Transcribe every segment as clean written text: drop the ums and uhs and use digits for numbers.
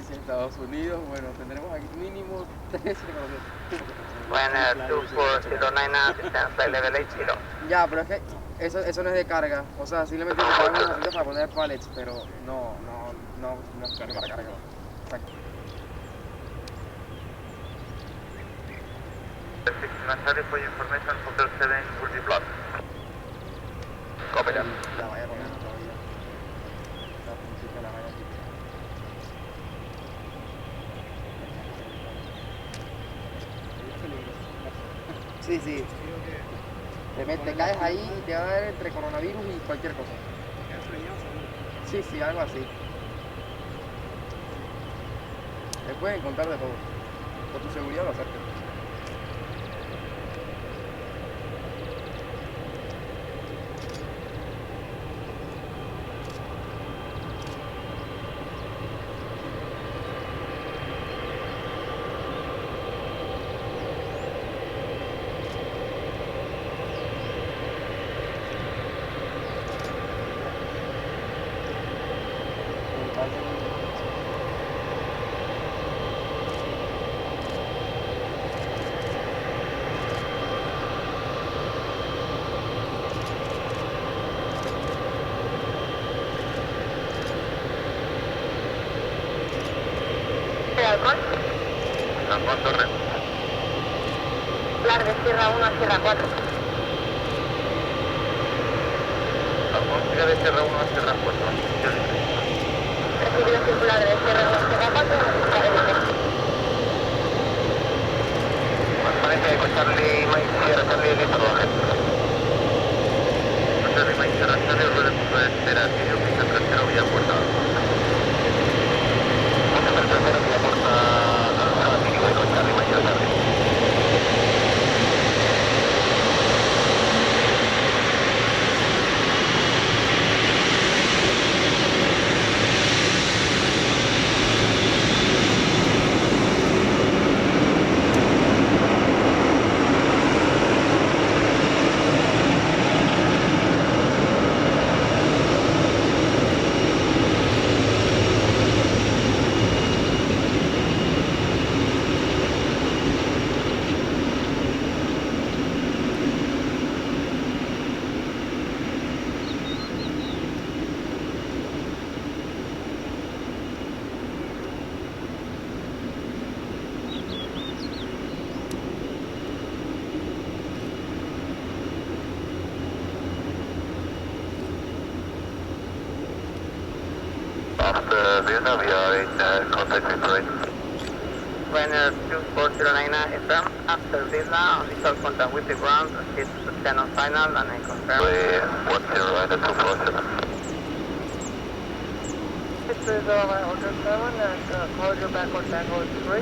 países de Estados Unidos, bueno, tendremos aquí mínimo 3 reconocimientos. Bueno, 2409, descend level 80. Ya, pero es que eso no es de carga. O sea, simplemente te pagan unos asientos para poner pallets, pero no es carga para carga. Exacto. 69 for your information, Hotel 7 will be blocked. Copy that. La vaya poniendo todavía. La puntita la vaya aquí. Sí, sí. Te caes ahí y te va a dar entre coronavirus y cualquier cosa. Sí, sí, algo así. Te pueden contar de todo. Por tu seguridad lo acepto. San Juan Torre. Flar de Sierra 1 a Sierra 4. San Juan sigue de Sierra 1 a Sierra 4. Recibido circular de Sierra 1 a Sierra 4, notificar el Transparencia de Charlie, Mike, Sierra Charlie, listo, baje. Charlie, Mike, Sierra Charlie, rueda punto de espera, sitio, pista trasero, vía puerta. Pista trasero, vía puerta, sitio, con Charlie, Mike, Sierra Charlie. After Vienna, we are in contact with Parade. Ryanair 2409 affirm. After Vienna, visual contact with the ground. It's the channel final and I confirm. What's your Ryanair 247? This is Hotel 7 and call you back on Tango 3.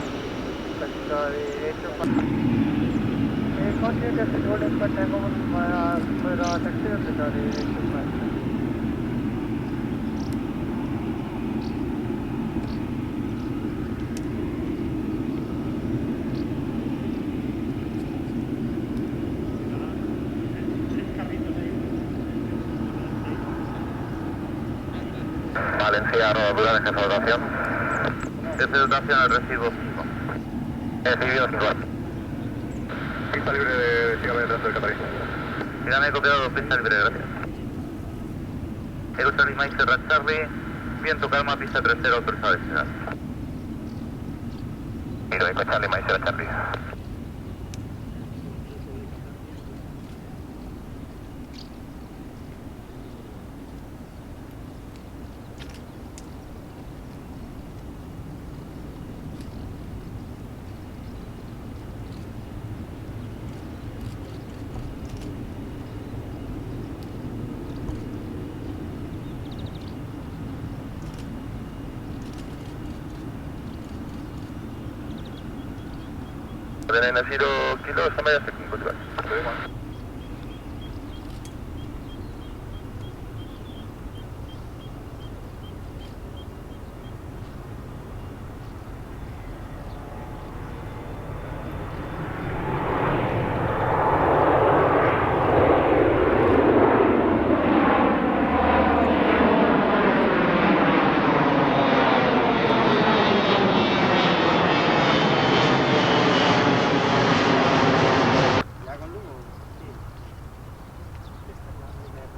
But sorry, 825. Continue to schedule in for Tango 1 for taxi or sorry, 825. Valencia, Rodadura, de dotación. Desde dotación al recibo 5. Recibido 5. Pista libre de sígame dentro del catarí. Sígame copiado, pista libre, gracias. Ego Charlie Mike, Serra Charlie. Viento calma, pista 30, autorizada despegar. Miro, Eco Charlie Mike, Serra Charlie. Orden en 0 kilo, esta media se cultivar.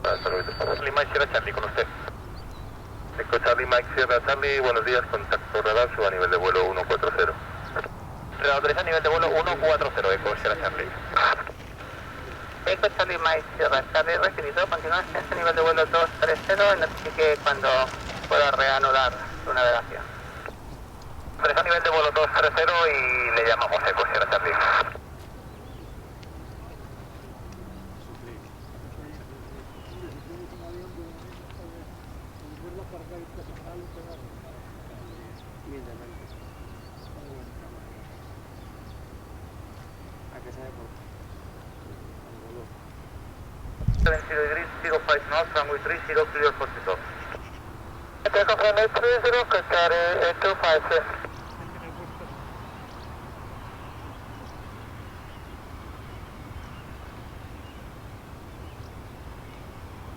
Charlie Mike Sierra Charlie, con usted. Eco Charlie Mike Sierra Charlie, buenos días, contacto radar, suba a nivel de vuelo 140. Radar a nivel de vuelo 140, Eco Sierra Charlie. Eco Charlie Mike Sierra Charlie, recibido, continúa a nivel de vuelo 230 y notifique cuando pueda reanudar su navegación. A nivel de vuelo 230 y le llamamos Eco Sierra Charlie. ¿A qué se ve por? 70 degrees, 05 knots, runway 30, clear for takeoff. Takeoff runway 30, Qatari 256.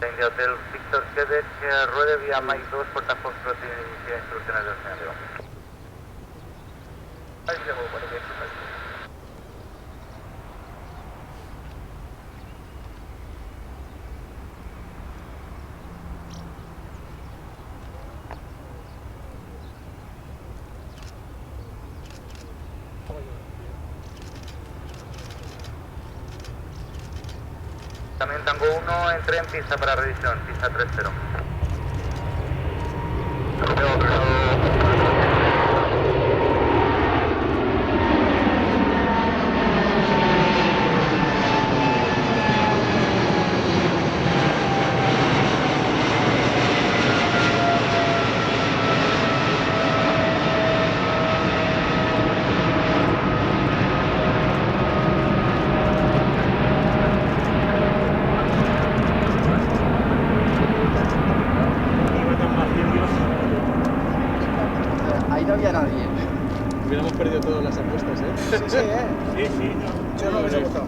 En Hotel Victor Quebec, ruede vía Mike 2, puerta Foxtrot y instrucciones del señor. Ahí se va, por aquí. También Tango 1, entré en pista para revisión, pista 30. Ahí no había nadie. Hubiéramos perdido todas las apuestas, ¿eh? Sí, sí, Sí, sí. Yo no me hubiese gustado.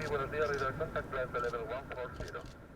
Buenos días, radar contact, level 140.